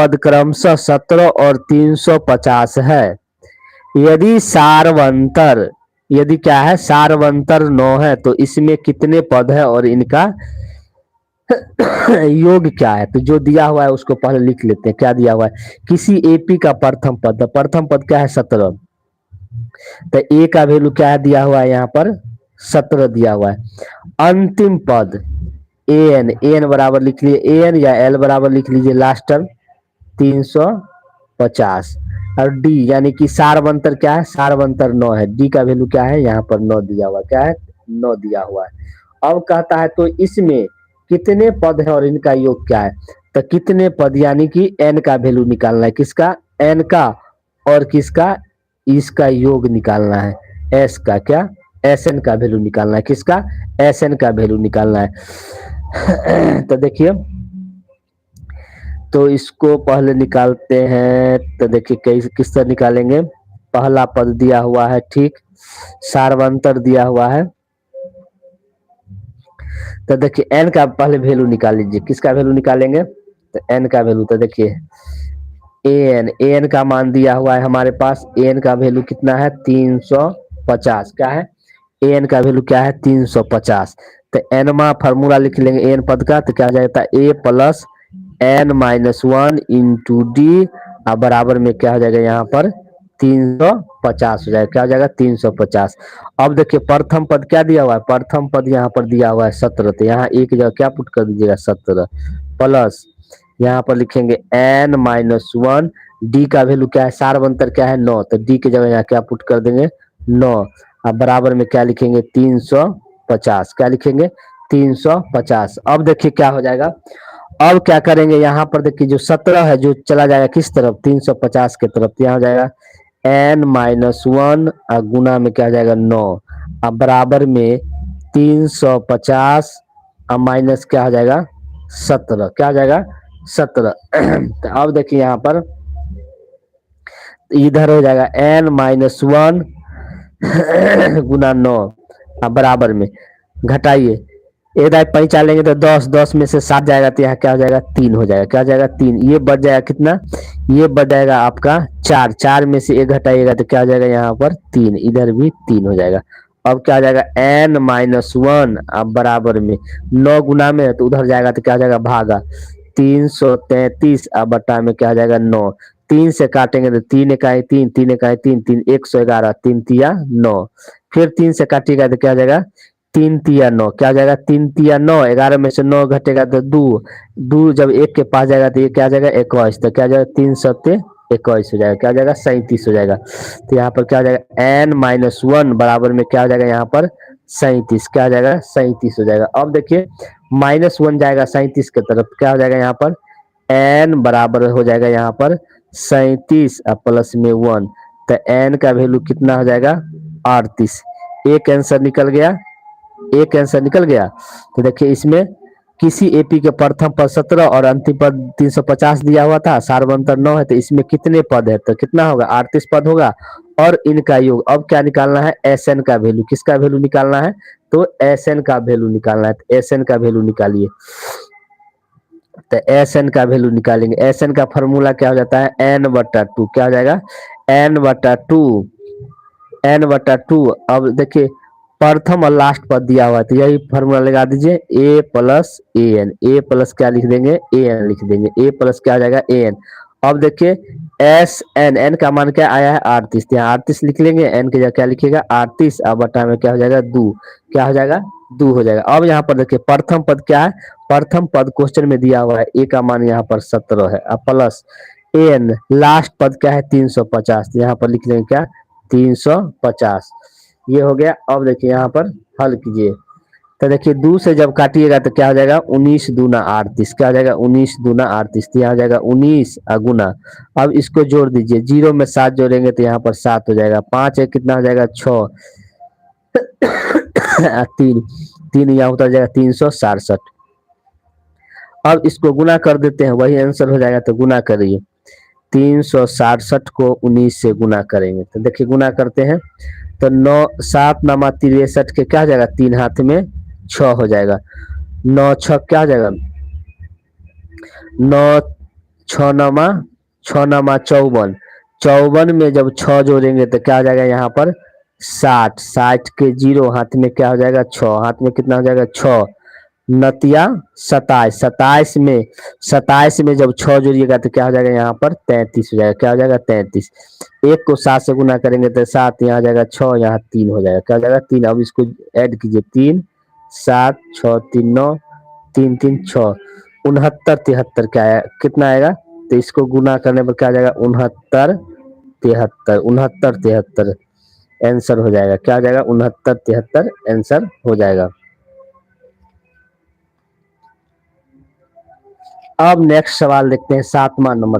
पद क्रमशः 17 और 350 है। यदि सारवंतर, यदि क्या है, सारवंतर 9 है तो इसमें कितने पद है और इनका योग क्या है। तो जो दिया हुआ है उसको पहले लिख लेते हैं। क्या दिया हुआ है, किसी एपी का प्रथम पद, प्रथम पद क्या है 17, तो ए का वैल्यू क्या है दिया हुआ है यहाँ पर 17 दिया हुआ है। अंतिम पद एन, एन बराबर लिख लीजिए, एन या एल बराबर लिख लीजिए लास्ट टर्म 350, और डी यानी कि सारवंतर क्या है, सारवंतर 9 है, डी का वैल्यू क्या है यहाँ पर 9 दिया हुआ, क्या है 9 दिया हुआ है। अब कहता है तो इसमें कितने पद है और इनका योग क्या है। तो कितने पद यानी कि एन का वैल्यू निकालना है, किसका, एन का, और किसका, इसका योग निकालना है, एस का, क्या एस एन का वैल्यू निकालना है, किसका, एस एन का वैल्यू निकालना है। तो देखिए, तो इसको पहले निकालते हैं। तो देखिए किस तरह निकालेंगे। पहला पद दिया हुआ है, ठीक, सारवंतर दिया हुआ है। तो देखिए एन का पहले वैल्यू निकाल लीजिए, किसका वैल्यू निकालेंगे, तो एन का वैल्यू। तो देखिए एन, एन का मान दिया हुआ है हमारे पास, एन का वैल्यू कितना है 350, क्या है, एन का वैल्यू क्या है 350। तो एनमा फार्मूला लिख लेंगे एन पद का, तो क्या हो जाएगा A plus N minus 1 into D, और बराबर में क्या हो जाएगा यहाँ पर 350 हो जाएगा, क्या हो जाएगा 350। अब देखिए प्रथम पद क्या दिया हुआ है, प्रथम पद यहाँ पर दिया हुआ है 17, तो यहाँ एक जगह क्या पुट कर दीजिएगा 17 प्लस यहाँ पर लिखेंगे एन माइनस 1, डी का वैल्यू क्या है, सारवंतर क्या है 9, तो डी की जगह यहाँ क्या पुट कर देंगे 9, अब बराबर में क्या लिखेंगे 350, क्या लिखेंगे 350। अब देखिए क्या हो जाएगा, अब क्या करेंगे यहाँ पर देखिए जो 17 है जो चला जाएगा किस तरफ 350 के तरफ, यहाँ हो जाएगा एन माइनस 1 और गुना में क्या हो जाएगा 9, अब बराबर में 350 और माइनस क्या हो जाएगा 17, क्या हो जाएगा 17। तो अब देखिए यहाँ पर इधर हो जाएगा एन माइनस 1 गुना 9, अब बराबर में घटाइए, इधर पैंचा लेंगे तो 10, 10 में से 7 जाएगा तो यहाँ क्या हो जाएगा 3 हो जाएगा, क्या हो जाएगा 3, ये बढ़ जाएगा कितना, ये बढ़ जाएगा आपका 4, 4 में से 1 घटाइएगा तो क्या हो जाएगा यहाँ पर 3, इधर भी 3 हो जाएगा। अब क्या हो जाएगा एन माइनस 1, अब बराबर में 9 गुना में है तो उधर जाएगा तो क्या हो जाएगा भागा 333, अब बटा में क्या हो जाएगा 9, 3 से काटेंगे तो 3 इकाई 3, 3 इकाई 3, 3 111, 3 तिया 9, फिर 3 से काटिएगा तो क्या हो जाएगा 3 तिया 9, क्या हो जाएगा 3 तिया 9, 11 में से 9 घटेगा तो 2, 2 जब 1 के पास जाएगा तो ये क्या हो जाएगा 21, तो क्या हो जाएगा 3 सत्ते 21 हो जाएगा, क्या हो जाएगा 37 हो जाएगा। तो यहाँ पर क्या हो जाएगा एन माइनस 1 बराबर में क्या हो जाएगा यहाँ पर 37, क्या हो जाएगा 37 हो जाएगा। अब देखिए माइनस 1 जाएगा 37 के तरफ, क्या हो जाएगा यहाँ पर एन बराबर हो जाएगा यहाँ पर 37 और प्लस में 1, तो एन का वैल्यू कितना हो जाएगा 38, एक आंसर निकल गया, एक आंसर निकल गया। तो देखिए इसमें किसी एपी के प्रथम पद 17 और अंतिम पद 350 दिया हुआ था, सारवंतर 9 है, तो इसमें कितने पद है, तो कितना होगा 38 पद होगा और इनका योग। अब क्या निकालना है एस एन का वैल्यू, किसका वैल्यू निकालना है, तो एस एन का वैल्यू निकालना है, तो एस एन का वैल्यू निकालिए। तो एस एन का वैल्यू निकालेंगे, एस एन का फॉर्मूला क्या हो जाता है एन बटा 2, क्या हो जाएगा एन बटा 2, एन बटा 2। अब देखिए प्रथम और लास्ट पद दिया हुआ है तो यही फॉर्मूला लगा दीजिए ए plus A N, A plus क्या लिख देंगे ए एन लिख देंगे, ए प्लस क्या आ जाएगा ए एन। अब देखिए एस एन, एन का मान क्या आया है 38, यहाँ 38 लिख लेंगे, एन की जगह क्या लिखिएगा 38, अब बटा में क्या हो जाएगा 2, क्या हो जाएगा 2 हो जाएगा। अब यहाँ पर देखिए प्रथम पद क्या है, प्रथम पद क्वेश्चन में दिया हुआ है ए का मान यहाँ पर 17 है, अब प्लस एन, लास्ट पद क्या है 350, यहाँ पर लिख लेंगे क्या 350, ये हो गया। अब देखिए यहाँ पर हल कीजिए, तो देखिए 2 से जब काटिएगा तो क्या हो जाएगा 19 दूना 38, क्या हो जाएगा 19 दूना 38, तो यहाँ हो जाएगा 19 गुना। अब इसको जोड़ दीजिए, 0 में 7 जोड़ेंगे तो यहाँ पर 7 हो जाएगा, 5 है कितना हो जाएगा 6, 3, 3 यहाँ उतर जाएगा 367। अब इसको गुना कर देते हैं, वही आंसर हो जाएगा, तो गुना करिए 367 को 19 से गुना करेंगे, तो देखिए गुना करते हैं तो 9 7 नमा 63 के क्या हो जाएगा 3 हाथ में 6 हो जाएगा, 9 6 क्या हो जाएगा 9 छः नमा 54, 54 में जब 6 जोड़ेंगे तो क्या हो जाएगा यहाँ पर 60, 60 के जीरो हाथ में क्या हो जाएगा 6, हाथ में कितना हो जाएगा 6, नतिया 27, 27 में जब 6 जोड़िएगा तो क्या हो जाएगा यहाँ पर 33 हो जाएगा, क्या हो जाएगा 33। एक को 7 से गुना करेंगे तो 7, यहाँ जाएगा 6, यहाँ 3 हो जाएगा, क्या हो जाएगा 3। अब इसको ऐड कीजिए 3 7 6 3 9 3 3 6, 69 73 क्या है कितना आएगा, तो इसको गुना करने पर क्या आ जाएगा 69 73, 69 73 आंसर हो जाएगा, क्या हो जाएगा 69 73 आंसर हो जाएगा। अब नेक्स्ट सवाल देखते हैं 7वां नंबर।